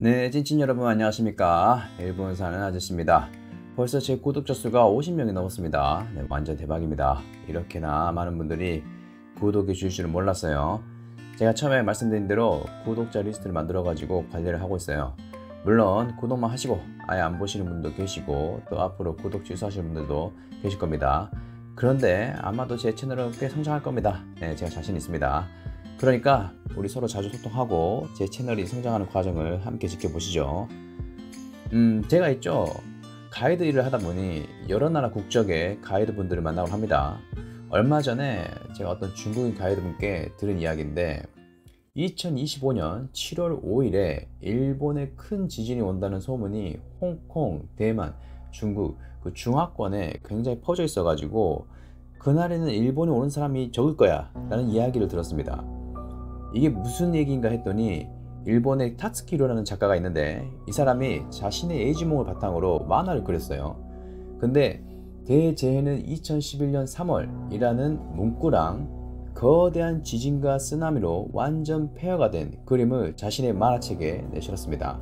네, 찐찐 여러분 안녕하십니까. 일본 사는 아저씨입니다. 벌써 제 구독자 수가 50명이 넘었습니다. 네, 완전 대박입니다. 이렇게나 많은 분들이 구독해 주실 줄은 몰랐어요. 제가 처음에 말씀드린 대로 구독자 리스트를 만들어 가지고 관리를 하고 있어요. 물론 구독만 하시고 아예 안 보시는 분도 계시고 또 앞으로 구독 취소하실 분들도 계실 겁니다. 그런데 아마도 제 채널은 꽤 성장할 겁니다. 네, 제가 자신 있습니다. 그러니까 우리 서로 자주 소통하고 제 채널이 성장하는 과정을 함께 지켜보시죠. 제가 있죠, 가이드 일을 하다 보니 여러 나라 국적의 가이드 분들을 만나곤 합니다. 얼마 전에 제가 어떤 중국인 가이드 분께 들은 이야기인데 2025년 7월 5일에 일본에 큰 지진이 온다는 소문이 홍콩, 대만, 중국 그 중화권에 굉장히 퍼져 있어 가지고 그날에는 일본에 오는 사람이 적을 거야 라는 이야기를 들었습니다. 이게 무슨 얘기인가 했더니 일본의 타츠키로라는 작가가 있는데 이 사람이 자신의 예지몽을 바탕으로 만화를 그렸어요. 근데 대재해는 2011년 3월이라는 문구랑 거대한 지진과 쓰나미로 완전 폐허가 된 그림을 자신의 만화책에 내실었습니다.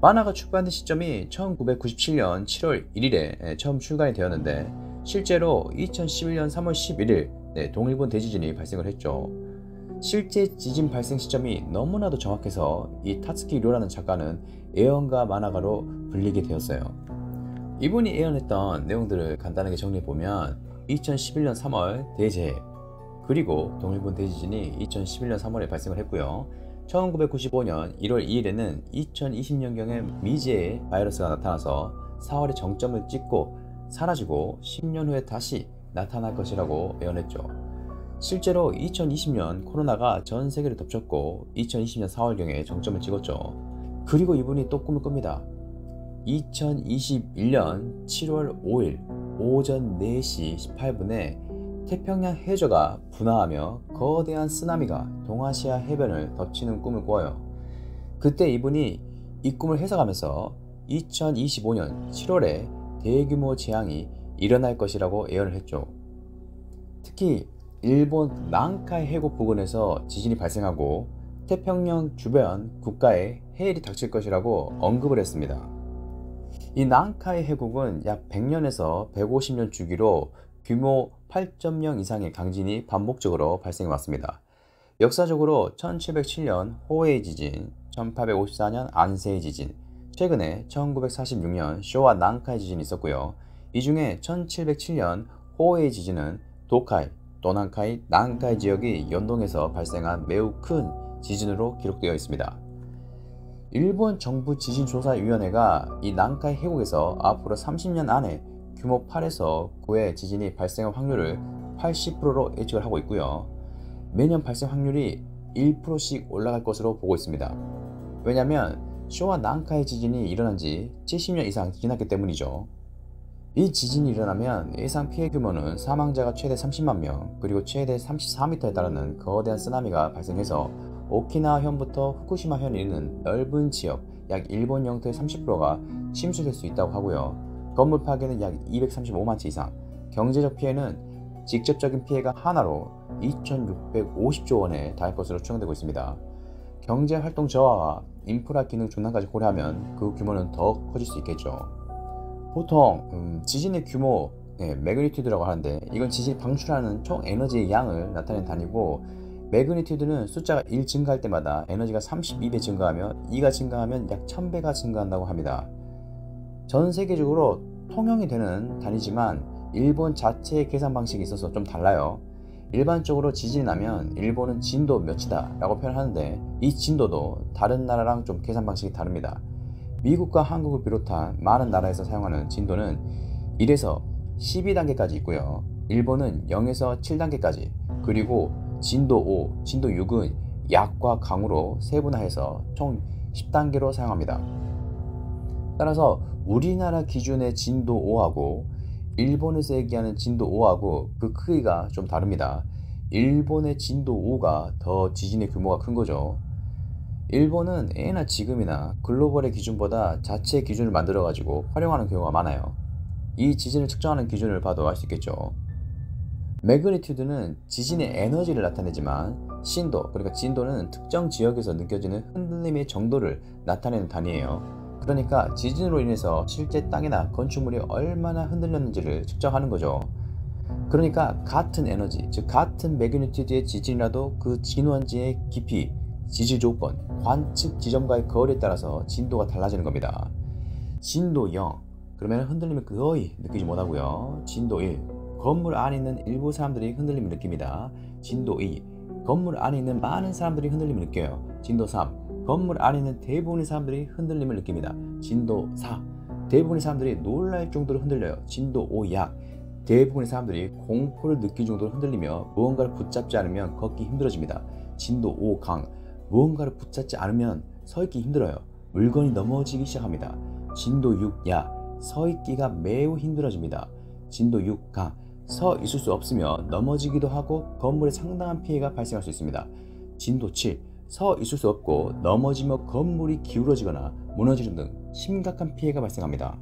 만화가 출간된 시점이 1997년 7월 1일에 처음 출간이 되었는데 실제로 2011년 3월 11일 동일본 대지진이 발생을 했죠. 실제 지진 발생 시점이 너무나도 정확해서 이 타츠키 료라는 작가는 예언가 만화가로 불리게 되었어요. 이분이 예언했던 내용들을 간단하게 정리해보면 2011년 3월 대재해, 그리고 동일본 대지진이 2011년 3월에 발생을 했고요. 1995년 1월 2일에는 2020년경에 미제의 바이러스가 나타나서 4월에 정점을 찍고 사라지고 10년 후에 다시 나타날 것이라고 예언했죠. 실제로 2020년 코로나가 전 세계를 덮쳤고 2020년 4월경에 정점을 찍었죠. 그리고 이분이 또 꿈을 꿉니다. 2021년 7월 5일 오전 4시 18분에 태평양 해저가 분화하며 거대한 쓰나미가 동아시아 해변을 덮치는 꿈을 꿔요. 그때 이분이 이 꿈을 해석하면서 2025년 7월에 대규모 재앙이 일어날 것이라고 예언을 했죠. 특히 일본 난카이 해국 부근에서 지진이 발생하고 태평양 주변 국가에 해일이 닥칠 것이라고 언급을 했습니다. 이 난카이 해국은 약 100년에서 150년 주기로 규모 8.0 이상의 강진이 반복적으로 발생해 왔습니다. 역사적으로 1707년 호에이 지진, 1854년 안세이 지진, 최근에 1946년 쇼와 난카이 지진이 있었고요. 이 중에 1707년 호에이 지진은 도카이, 도난카이, 난카이 지역이 연동해서 발생한 매우 큰 지진으로 기록되어 있습니다. 일본 정부 지진조사위원회가 이 난카이 해국에서 앞으로 30년 안에 규모 8에서 9의 지진이 발생할 확률을 80%로 예측을 하고 있고요. 매년 발생 확률이 1%씩 올라갈 것으로 보고 있습니다. 왜냐하면 쇼와 난카이 지진이 일어난 지 70년 이상 지났기 때문이죠. 이 지진이 일어나면 예상 피해 규모는 사망자가 최대 30만 명, 그리고 최대 34m에 달하는 거대한 쓰나미가 발생해서 오키나와 현부터 후쿠시마 현에 있는 넓은 지역, 약 일본 영토의 30%가 침수될 수 있다고 하고요. 건물 파괴는 약 235만 채 이상, 경제적 피해는 직접적인 피해가 하나로 2,650조 원에 달할 것으로 추정되고 있습니다. 경제활동 저하와 인프라 기능 중단까지 고려하면 그 규모는 더 커질 수 있겠죠. 보통 지진의 규모, 매그니튜드라고 하는데 이건 지진이 방출하는 총 에너지의 양을 나타내는 단위고, 매그니튜드는 숫자가 1 증가할 때마다 에너지가 32배 증가하며 2가 증가하면 약 1000배가 증가한다고 합니다. 전 세계적으로 통용이 되는 단위지만 일본 자체의 계산 방식이 있어서 좀 달라요. 일반적으로 지진이 나면 일본은 진도 몇이다 라고 표현하는데 이 진도도 다른 나라랑 좀 계산 방식이 다릅니다. 미국과 한국을 비롯한 많은 나라에서 사용하는 진도는 1에서 12단계까지 있고요. 일본은 0에서 7단계까지, 그리고 진도 5, 진도 6은 약과 강으로 세분화해서 총 10단계로 사용합니다. 따라서 우리나라 기준의 진도 5하고 일본에서 얘기하는 진도 5하고 그 크기가 좀 다릅니다. 일본의 진도 5가 더 지진의 규모가 큰 거죠. 일본은 예나 지금이나 글로벌의 기준보다 자체 기준을 만들어 가지고 활용하는 경우가 많아요. 이 지진을 측정하는 기준을 봐도 알 수 있겠죠. 매그니튜드는 지진의 에너지를 나타내지만 신도, 그러니까 진도는 특정 지역에서 느껴지는 흔들림의 정도를 나타내는 단위예요. 그러니까 지진으로 인해서 실제 땅이나 건축물이 얼마나 흔들렸는지를 측정하는 거죠. 그러니까 같은 에너지, 즉 같은 매그니튜드의 지진이라도 그 진원지의 깊이, 지질 조건, 관측 지점과의 거리에 따라서 진도가 달라지는 겁니다. 진도 0, 그러면 흔들림을 거의 느끼지 못하고요. 진도 1, 건물 안에 있는 일부 사람들이 흔들림을 느낍니다. 진도 2, 건물 안에 있는 많은 사람들이 흔들림을 느껴요. 진도 3, 건물 안에 있는 대부분의 사람들이 흔들림을 느낍니다. 진도 4, 대부분의 사람들이 놀랄 정도로 흔들려요. 진도 5, 약, 대부분의 사람들이 공포를 느낄 정도로 흔들리며 무언가를 붙잡지 않으면 걷기 힘들어집니다. 진도 5, 강, 무언가를 붙잡지 않으면 서 있기 힘들어요. 물건이 넘어지기 시작합니다. 진도 6, 야, 서 있기가 매우 힘들어집니다. 진도 6, 강, 서 있을 수 없으며 넘어지기도 하고 건물에 상당한 피해가 발생할 수 있습니다. 진도 7, 서 있을 수 없고 넘어지며 건물이 기울어지거나 무너지는 등 심각한 피해가 발생합니다.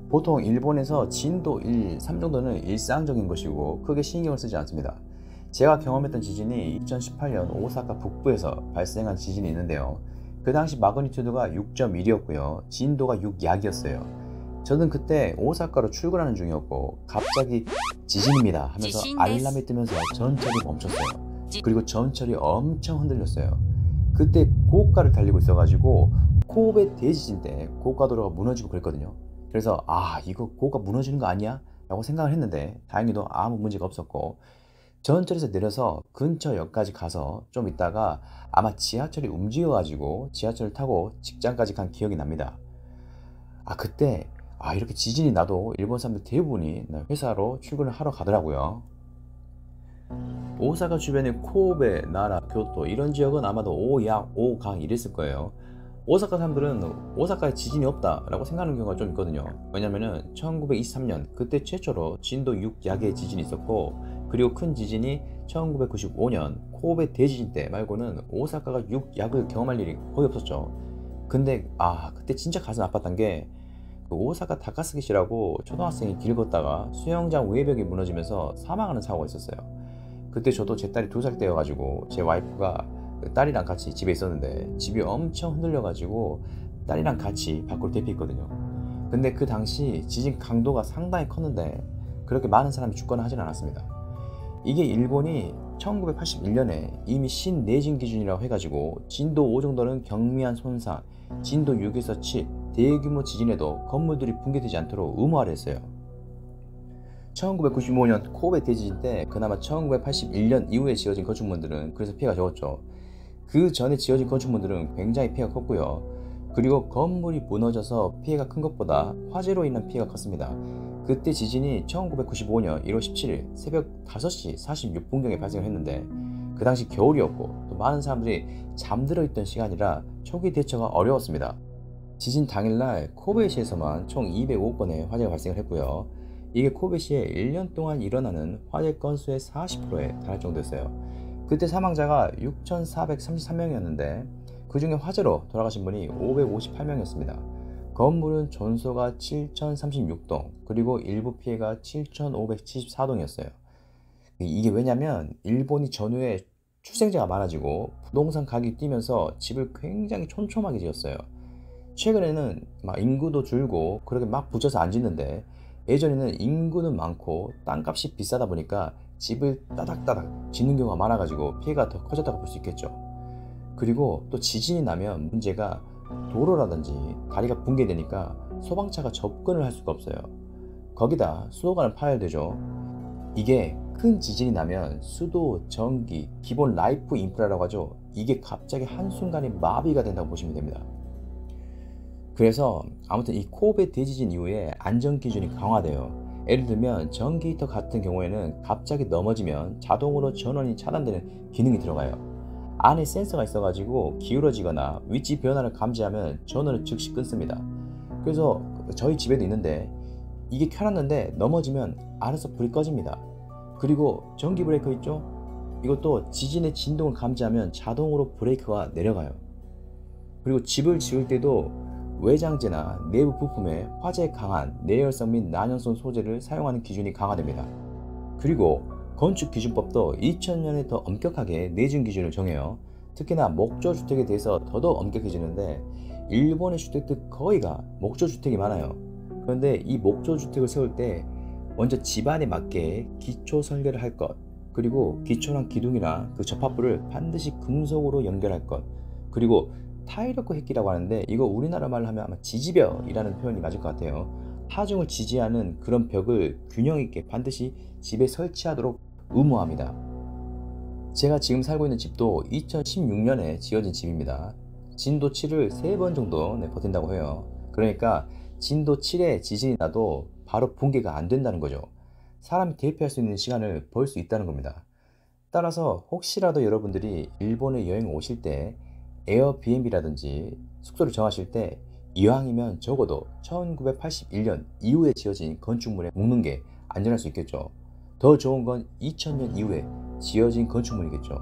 보통 일본에서 진도 1, 3 정도는 일상적인 것이고 크게 신경을 쓰지 않습니다. 제가 경험했던 지진이 2018년 오사카 북부에서 발생한 지진이 있는데요. 그 당시 마그니튜드가 6.1이었고요. 진도가 6약이었어요. 저는 그때 오사카로 출근하는 중이었고 갑자기 지진입니다 하면서 알람이 뜨면서 전철이 멈췄어요. 그리고 전철이 엄청 흔들렸어요. 그때 고가를 달리고 있어가지고 코베 대지진 때 고가도로가 무너지고 그랬거든요. 그래서 이거 고가 무너지는 거 아니야? 라고 생각을 했는데 다행히도 아무 문제가 없었고 전철에서 내려서 근처 역까지 가서 좀 있다가 아마 지하철이 움직여가지고 지하철을 타고 직장까지 간 기억이 납니다. 그때 이렇게 지진이 나도 일본 사람들 대부분이 회사로 출근을 하러 가더라고요. 오사카 주변의 코베, 나라, 교토 이런 지역은 아마도 5약, 5강 이랬을 거예요. 오사카 사람들은 오사카에 지진이 없다 라고 생각하는 경우가 좀 있거든요. 왜냐면은 1923년 그때 최초로 진도 6약의 지진이 있었고 그리고 큰 지진이 1995년 코베 대지진 때 말고는 오사카가 6약을 경험할 일이 거의 없었죠. 근데 그때 진짜 가슴 아팠던 게 그 오사카 다카스기시라고 초등학생이 길 걷다가 수영장 외벽이 무너지면서 사망하는 사고가 있었어요. 그때 저도 제 딸이 2살 때여가지고 제 와이프가 딸이랑 같이 집에 있었는데 집이 엄청 흔들려가지고 딸이랑 같이 밖으로 대피했거든요. 근데 그 당시 지진 강도가 상당히 컸는데 그렇게 많은 사람이 죽거나 하진 않았습니다. 이게 일본이 1981년에 이미 신내진 기준이라고 해가지고 진도 5 정도는 경미한 손상, 진도 6에서 7 대규모 지진에도 건물들이 붕괴되지 않도록 의무화를 했어요. 1995년 코베 대지진 때 그나마 1981년 이후에 지어진 건축물들은 그래서 피해가 적었죠. 그 전에 지어진 건축물들은 굉장히 피해가 컸고요. 그리고 건물이 무너져서 피해가 큰 것보다 화재로 인한 피해가 컸습니다. 그때 지진이 1995년 1월 17일 새벽 5시 46분경에 발생했는데 그 당시 겨울이었고 또 많은 사람들이 잠들어 있던 시간이라 초기 대처가 어려웠습니다. 지진 당일날 코베시에서만 총 205건의 화재가 발생을 했고요. 이게 코베시에 1년 동안 일어나는 화재 건수의 40%에 달할 정도였어요. 그때 사망자가 6,433명이었는데 그 중에 화재로 돌아가신 분이 558명이었습니다. 건물은 전소가 7,036동, 그리고 일부 피해가 7,574동이었어요. 이게 왜냐면 일본이 전후에 출생자가 많아지고 부동산 가격이 뛰면서 집을 굉장히 촘촘하게 지었어요. 최근에는 인구도 줄고 그렇게 막 붙여서 안 짓는데 예전에는 인구는 많고 땅값이 비싸다 보니까 집을 따닥따닥 짓는 경우가 많아가지고 피해가 더 커졌다고 볼 수 있겠죠. 그리고 또 지진이 나면 문제가 도로라든지 다리가 붕괴되니까 소방차가 접근을 할 수가 없어요. 거기다 수도관은 파열되죠. 이게 큰 지진이 나면 수도, 전기, 기본 라이프 인프라라고 하죠. 이게 갑자기 한순간에 마비가 된다고 보시면 됩니다. 그래서 아무튼 이 코베 대지진 이후에 안전기준이 강화돼요. 예를 들면 전기 히터 같은 경우에는 갑자기 넘어지면 자동으로 전원이 차단되는 기능이 들어가요. 안에 센서가 있어가지고 기울어지거나 위치 변화를 감지하면 전원을 즉시 끊습니다. 그래서 저희 집에도 있는데 이게 켜놨는데 넘어지면 알아서 불이 꺼집니다. 그리고 전기 브레이커 있죠? 이것도 지진의 진동을 감지하면 자동으로 브레이크가 내려가요. 그리고 집을 지을 때도 외장재나 내부 부품에 화재에 강한 내열성 및 난연성 소재를 사용하는 기준이 강화됩니다. 그리고 건축기준법도 2000년에 더 엄격하게 내준 기준을 정해요. 특히나 목조주택에 대해서 더더욱 엄격해지는데 일본의 주택들 거의가 목조주택이 많아요. 그런데 이 목조주택을 세울 때 먼저 집안에 맞게 기초 설계를 할 것, 그리고 기초랑 기둥이랑 그 접합부를 반드시 금속으로 연결할 것, 그리고 타이르코 핵기라고 하는데 이거 우리나라 말로 하면 아마 지지벽이라는 표현이 맞을 것 같아요. 하중을 지지하는 그런 벽을 균형 있게 반드시 집에 설치하도록 의무화합니다. 제가 지금 살고 있는 집도 2016년에 지어진 집입니다. 진도 7을 3번 정도 버틴다고 해요. 그러니까 진도 7에 지진이 나도 바로 붕괴가 안 된다는 거죠. 사람이 대피할 수 있는 시간을 벌 수 있다는 겁니다. 따라서 혹시라도 여러분들이 일본에 여행 오실 때 에어비앤비라든지 숙소를 정하실 때 이왕이면 적어도 1981년 이후에 지어진 건축물에 묵는 게 안전할 수 있겠죠. 더 좋은 건 2000년 이후에 지어진 건축물이겠죠.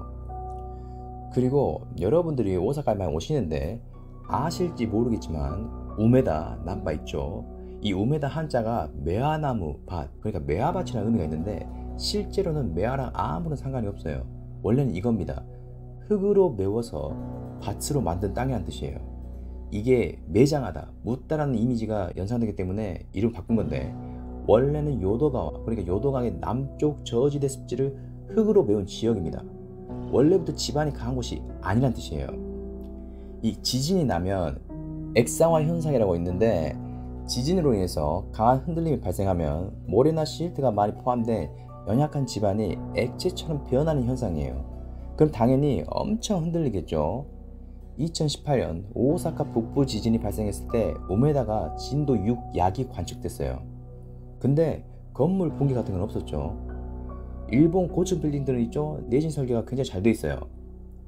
그리고 여러분들이 오사카에만 오시는데 아실지 모르겠지만 우메다 남바 있죠. 이 우메다 한자가 매화나무 밭, 그러니까 매화밭이라는 의미가 있는데 실제로는 매화랑 아무런 상관이 없어요. 원래는 이겁니다. 흙으로 메워서 밭으로 만든 땅이란 뜻이에요. 이게 매장하다, 묻다라는 이미지가 연상되기 때문에 이름 바꾼 건데 원래는 요도가와, 그러니까 요도강의 남쪽 저지대 습지를 흙으로 메운 지역입니다. 원래부터 지반이 강한 곳이 아니란 뜻이에요. 이 지진이 나면 액상화 현상이라고 있는데 지진으로 인해서 강한 흔들림이 발생하면 모래나 시일트가 많이 포함된 연약한 지반이 액체처럼 변하는 현상이에요. 그럼 당연히 엄청 흔들리겠죠. 2018년 오사카 북부 지진이 발생했을 때 우메다가 진도 6 약이 관측됐어요. 근데 건물 붕괴 같은 건 없었죠. 일본 고층 빌딩들은 있죠. 내진 설계가 굉장히 잘 돼 있어요.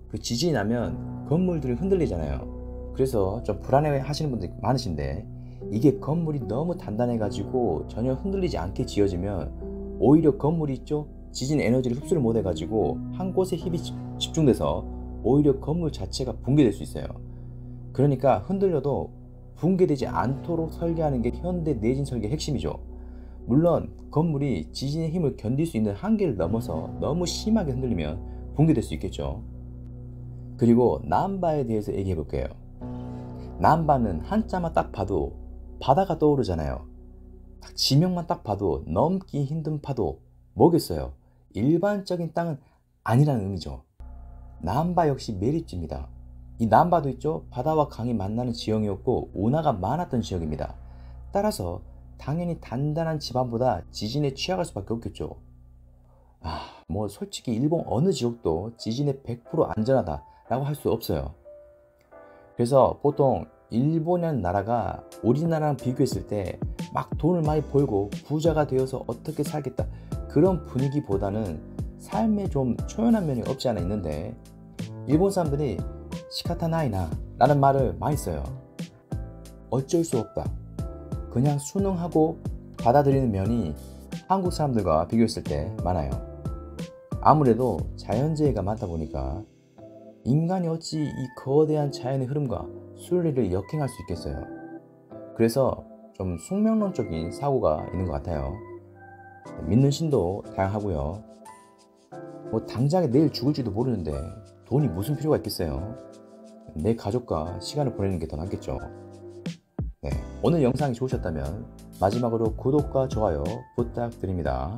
그 지진이 나면 건물들이 흔들리잖아요. 그래서 좀 불안해 하시는 분들이 많으신데 이게 건물이 너무 단단해 가지고 전혀 흔들리지 않게 지어지면 오히려 건물이 있죠. 지진 에너지를 흡수를 못 해가지고 한 곳에 힘이 집중돼서 오히려 건물 자체가 붕괴될 수 있어요. 그러니까 흔들려도 붕괴되지 않도록 설계하는 게 현대 내진 설계의 핵심이죠. 물론 건물이 지진의 힘을 견딜 수 있는 한계를 넘어서 너무 심하게 흔들리면 붕괴될 수 있겠죠. 그리고 남바에 대해서 얘기해 볼게요. 남바는 한자만 딱 봐도 바다가 떠오르잖아요. 딱 지명만 딱 봐도 넘기 힘든 파도 뭐겠어요. 일반적인 땅은 아니라는 의미죠. 남바 역시 매립지입니다. 이 남바도 있죠. 바다와 강이 만나는 지형이었고 운하가 많았던 지역입니다. 따라서 당연히 단단한 지반보다 지진에 취약할 수밖에 없겠죠. 뭐 솔직히 일본 어느 지역도 지진에 100% 안전하다라고 할 수 없어요. 그래서 보통 일본이라는 나라가 우리나라랑 비교했을 때 막 돈을 많이 벌고 부자가 되어서 어떻게 살겠다 그런 분위기보다는 삶에 좀 초연한 면이 없지 않아 있는데 일본 사람들이 시카타나이나 라는 말을 많이 써요. 어쩔 수 없다. 그냥 순응하고 받아들이는 면이 한국 사람들과 비교했을 때 많아요. 아무래도 자연재해가 많다 보니까 인간이 어찌 이 거대한 자연의 흐름과 순리를 역행할 수 있겠어요. 그래서 좀 숙명론적인 사고가 있는 것 같아요. 믿는 신도 다양하고요. 뭐 당장에 내일 죽을지도 모르는데 돈이 무슨 필요가 있겠어요. 내 가족과 시간을 보내는 게 더 낫겠죠. 네, 오늘 영상이 좋으셨다면 마지막으로 구독과 좋아요 부탁드립니다.